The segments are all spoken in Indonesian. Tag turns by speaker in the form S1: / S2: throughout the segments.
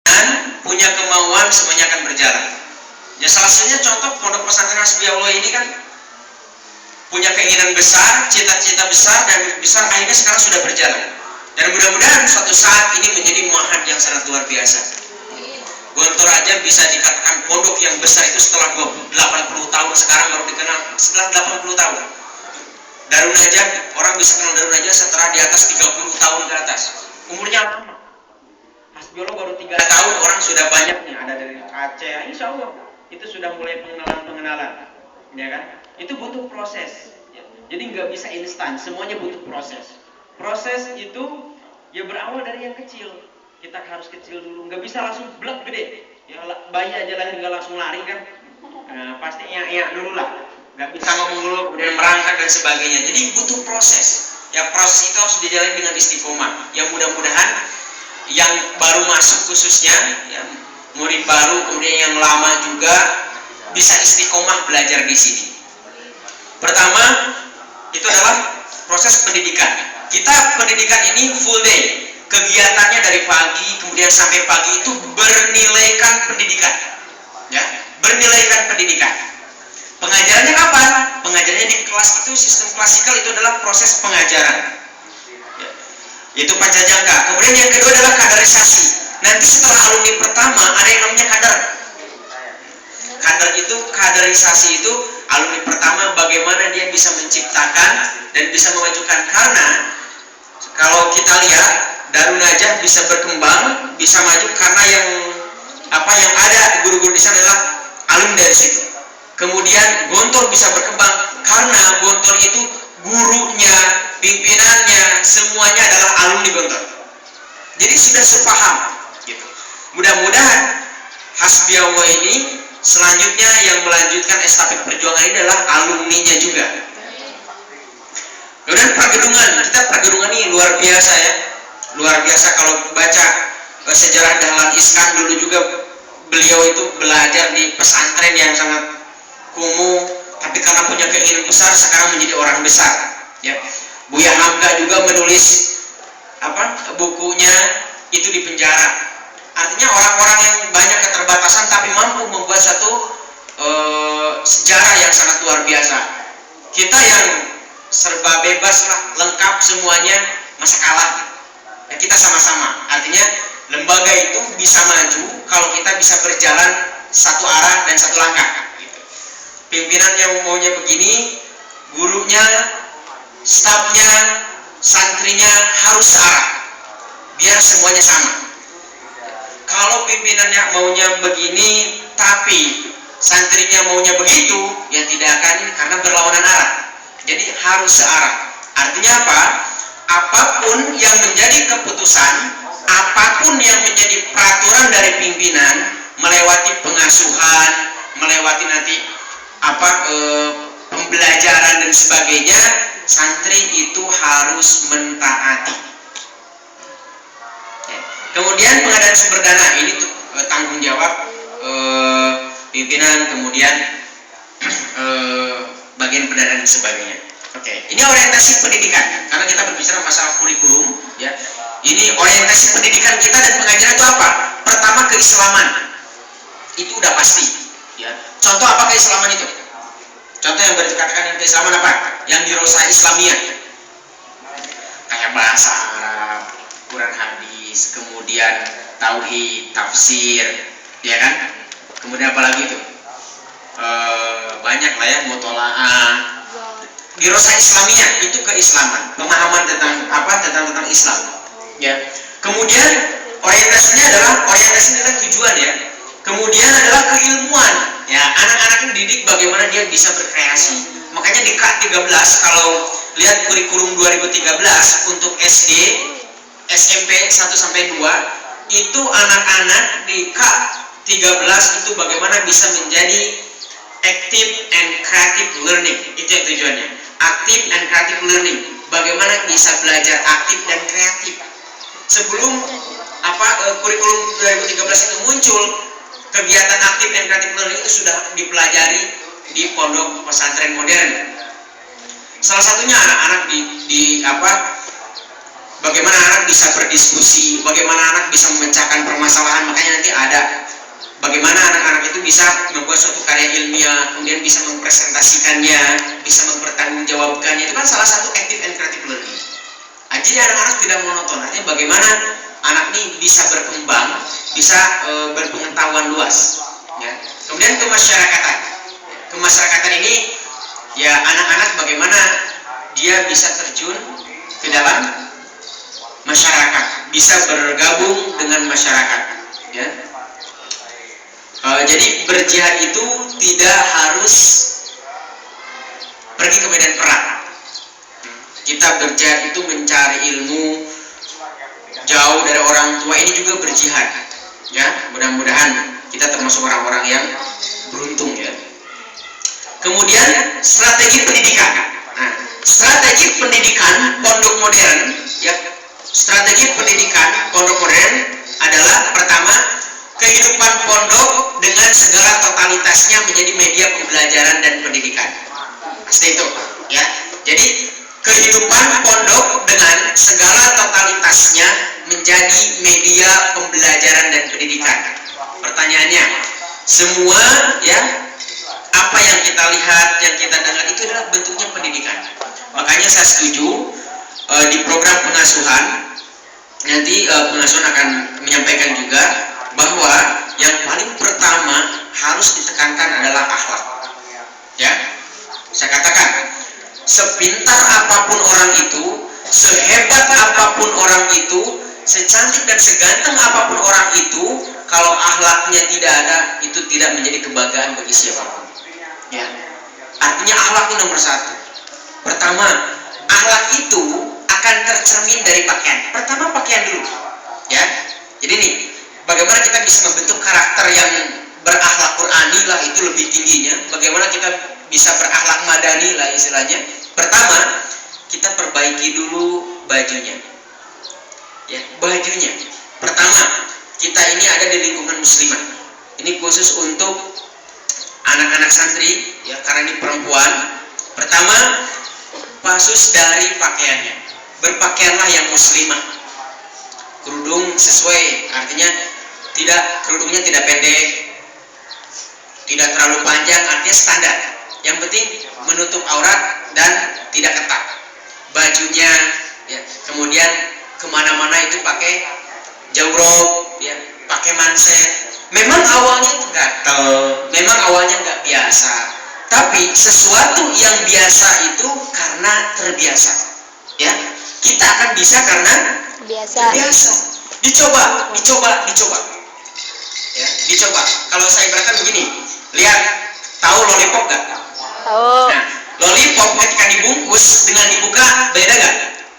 S1: dan punya kemauan semuanya akan berjalan. Ya salah satunya contoh Pondok Pesantren Hasbiyallah ini kan punya keinginan besar, cita-cita besar dan besar, akhirnya sekarang sudah berjalan. Dan mudah-mudahan suatu saat ini menjadi ma'had yang sangat luar biasa. Gontor aja bisa dikatakan pondok yang besar itu setelah 80 tahun, sekarang baru dikenal setelah 80 tahun. Darun Najah, orang bisa kenal Darun Najah setelah di atas 30 tahun ke atas. Umurnya lama. Hasbiyallah baru 3 tahun, orang sudah banyak nih, ada dari Aceh, insya Allah itu sudah mulai pengenalan, ya kan? Itu butuh proses. Jadi nggak bisa instan, semuanya butuh proses. Proses itu ya berawal dari yang kecil. Kita harus kecil dulu, nggak bisa langsung blek gede. Ya bayi aja lahir nggak langsung lari kan? Nah, pasti iyak dulu lah. Nggak bisa ngomong dulu, kemudian merangkak dan sebagainya. Jadi butuh proses. Ya proses itu harus dijalani dengan istiqomah. Yang mudah-mudahan yang baru masuk khususnya, ya, murid baru, kemudian yang lama juga bisa istiqomah belajar di sini. Pertama itu adalah proses pendidikan. Kita pendidikan ini full day. Kegiatannya dari pagi kemudian sampai pagi itu bernilaikan pendidikan, ya, bernilaikan pendidikan. Pengajarannya kapan? Pengajarannya di kelas itu sistem klasikal itu adalah proses pengajaran, ya, itu pancajangka. Kemudian yang kedua adalah kaderisasi. Nanti setelah alumni pertama ada yang namanya kader. Kader itu kaderisasi itu alumni pertama bagaimana dia bisa menciptakan dan bisa memajukan, karena kalau kita lihat Darun Najah bisa berkembang, bisa maju karena yang ada guru-guru di sana adalah alumni dari situ. Kemudian Gontor bisa berkembang karena Gontor itu gurunya, pimpinannya, semuanya adalah alumni Gontor. Jadi sudah sepaham gitu. Mudah-mudahan Hasbiyallah ini selanjutnya yang melanjutkan estafet perjuangan ini adalah alumninya juga. Kemudian pergedungan, kita pergedungan ini luar biasa ya. Luar biasa kalau baca sejarah Dahlan Iskan dulu juga beliau itu belajar di pesantren yang sangat kumuh, tapi karena punya keinginan besar sekarang menjadi orang besar. Ya, Buya Hamka juga menulis bukunya itu di penjara. Artinya orang-orang yang banyak keterbatasan tapi mampu membuat satu sejarah yang sangat luar biasa. Kita yang serba bebas lah, lengkap semuanya, masa kalah. Ya, kita sama-sama. Artinya lembaga itu bisa maju kalau kita bisa berjalan satu arah dan satu langkah. Gitu. Pimpinan yang maunya begini, gurunya, stafnya, santrinya harus searah, biar semuanya sama. Kalau pimpinannya maunya begini, tapi santrinya maunya begitu, ya tidak akan, karena berlawanan arah. Jadi harus searah. Artinya apa? Apapun yang menjadi keputusan, apapun yang menjadi peraturan dari pimpinan, melewati pengasuhan, melewati nanti pembelajaran dan sebagainya, santri itu harus mentaati. Kemudian pengadaan sumber dana ini tanggung jawab pimpinan, kemudian bagian pendanaan dan sebagainya. Oke, ini orientasi pendidikan. Karena kita berbicara masalah kurikulum, ya. Ini orientasi pendidikan kita dan pengajaran itu apa? Pertama, keislaman. Itu udah pasti, ya. Contoh apa keislaman itu? Contoh yang berkaitan dengan keislaman apa? Yang di Rosa Islamiyah. Kayak bahasa Arab, Quran hadis, kemudian tauhid, tafsir, ya kan? Kemudian apa lagi itu? Banyak lah ya, mutolaah. Di Rosa Islamiyah itu keislaman, pemahaman tentang tentang Islam, ya. Kemudian orientasinya adalah tujuan, ya. Kemudian adalah keilmuan, ya. Anak-anak ini didik bagaimana dia bisa berkreasi. Makanya di K13 kalau lihat kurikulum 2013 untuk SD, SMP 1 sampai 2 itu anak-anak di K13 itu bagaimana bisa menjadi active and creative learning. Itu yang tujuannya. Active and creative learning. Bagaimana bisa belajar aktif dan kreatif. Sebelum kurikulum 2013 itu muncul, kegiatan aktif dan creative learning itu sudah dipelajari di pondok pesantren modern. Salah satunya anak-anak bagaimana anak bisa berdiskusi, bagaimana anak bisa memecahkan permasalahan. Makanya nanti ada bagaimana anak-anak itu bisa membuat suatu karya ilmiah, kemudian bisa mempresentasikannya, bisa mempertanggungjawabkannya. Itu kan salah satu active and creative learning. Jadi anak-anak tidak monoton. Artinya bagaimana anak ini bisa berkembang, bisa berpengetahuan luas. Ya. Kemudian kemasyarakatan. Kemasyarakatan ini ya anak-anak bagaimana dia bisa terjun ke dalam masyarakat, bisa bergabung dengan masyarakat. Ya. Jadi berjihad itu tidak harus pergi ke medan perang. Kita berjihad itu mencari ilmu jauh dari orang tua, ini juga berjihad. Ya, mudah-mudahan kita termasuk orang-orang yang beruntung ya. Kemudian strategi pendidikan. Nah, strategi pendidikan pondok modern ya. Strategi pendidikan pondok modern adalah pertama, kehidupan pondok dengan segala totalitasnya menjadi media pembelajaran dan pendidikan. Pasti itu ya. Jadi kehidupan pondok dengan segala totalitasnya menjadi media pembelajaran dan pendidikan. Pertanyaannya, semua ya apa yang kita lihat, yang kita dengar itu adalah bentuknya pendidikan. Makanya saya setuju di program pengasuhan nanti pengasuhan akan menyampaikan juga bahwa yang paling pertama harus ditekankan adalah akhlak. Ya, saya katakan, sepintar apapun orang itu, sehebat apapun orang itu, secantik dan seganteng apapun orang itu, kalau akhlaknya tidak ada, itu tidak menjadi kebanggaan bagi siapapun. Ya, artinya akhlak itu nomor satu. Pertama, akhlak itu akan tercermin dari pakaian. Pertama pakaian dulu. Ya, jadi nih, bagaimana kita bisa membentuk karakter yang berakhlak Qur'ani lah, itu lebih tingginya. Bagaimana kita bisa berakhlak madani lah istilahnya. Pertama, kita perbaiki dulu bajunya. Ya, bajunya. Pertama, kita ini ada di lingkungan muslimah. Ini khusus untuk anak-anak santri ya, karena ini perempuan. Pertama, pasus dari pakaiannya. Berpakaianlah yang muslimah. Kerudung sesuai, artinya kerudungnya tidak pendek, tidak terlalu panjang, artinya standar. Yang penting menutup aurat dan tidak ketat. Bajunya ya, kemudian kemana-mana itu pakai jawrob ya, pakai manset. Memang awalnya itu gatel, memang awalnya nggak biasa, tapi sesuatu yang biasa itu karena terbiasa. Ya, kita akan bisa karena terbiasa. Dicoba. Ya, dicoba. Kalau saya ibaratkan begini, lihat, tahu lollipop nggak?
S2: Tahu.
S1: Nah, lollipop ketika dibungkus dengan dibuka beda nggak?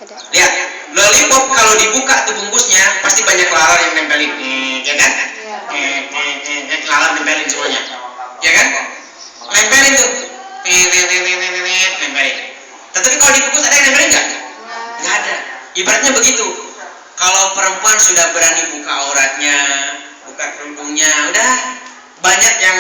S2: Beda.
S1: Lihat, lollipop kalau dibuka tuh bungkusnya pasti banyak lalar yang nempelin, ya kan? Lalar nempelin semuanya, ya kan? Nempelin tuh, nempelin. Tetapi kalau dibungkus ada yang nempelin nggak? Nggak ada. Ibaratnya begitu. Kalau perempuan sudah berani buka auratnya, buka kerudungnya, udah banyak yang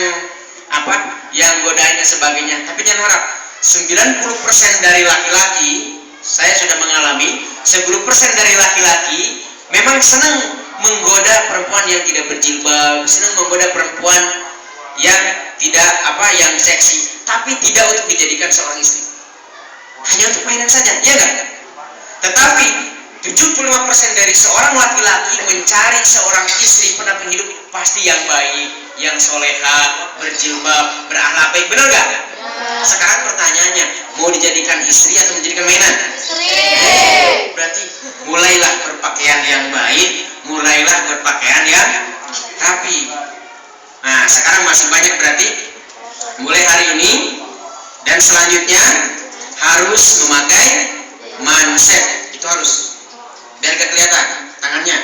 S1: yang godain dan sebagainya. Tapi jangan harap 90% dari laki-laki, saya sudah mengalami 10% dari laki-laki memang senang menggoda perempuan yang tidak berjilbab, senang menggoda perempuan yang tidak yang seksi, tapi tidak untuk dijadikan seorang istri, hanya untuk mainan saja, ya enggak? Tetapi 75% dari seorang laki-laki mencari seorang istri penamping hidup pasti yang baik, yang soleha, berjilbab, berakhlak baik, benar nggak? Ya. Sekarang pertanyaannya, mau dijadikan istri atau menjadikan mainan? Istri. Berarti mulailah berpakaian yang baik, mulailah berpakaian yang rapi. Nah, sekarang masih banyak berarti mulai hari ini dan selanjutnya harus memakai manset, itu harus. Biar gak kelihatan tangannya.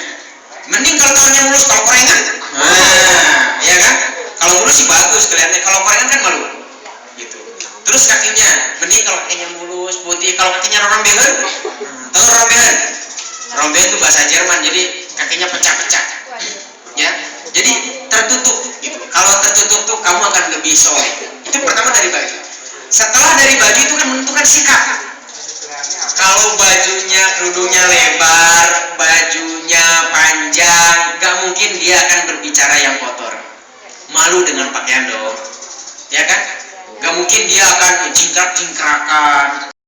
S1: Mending kalau tangannya mulus, kalau korengan, ya kan? Kalau mulus sih bagus kelihatannya. Kalau korengan kan malu. Gitu. Terus kakinya, mending kalau kakinya mulus, putih. Kalau kakinya rombehen, tahu rombehen? Rombehen itu bahasa Jerman, jadi kakinya pecah-pecah. Ya, jadi tertutup. Gitu. Kalau tertutup tuh kamu akan lebih soleh. Itu pertama dari baju. Setelah dari baju itu kan menentukan sikap. Kalau bajunya, kerudungnya lebar, bajunya panjang, gak mungkin dia akan berbicara yang kotor. Malu dengan pakaian dong, ya kan? Gak mungkin dia akan jingkrak-jingkrakan.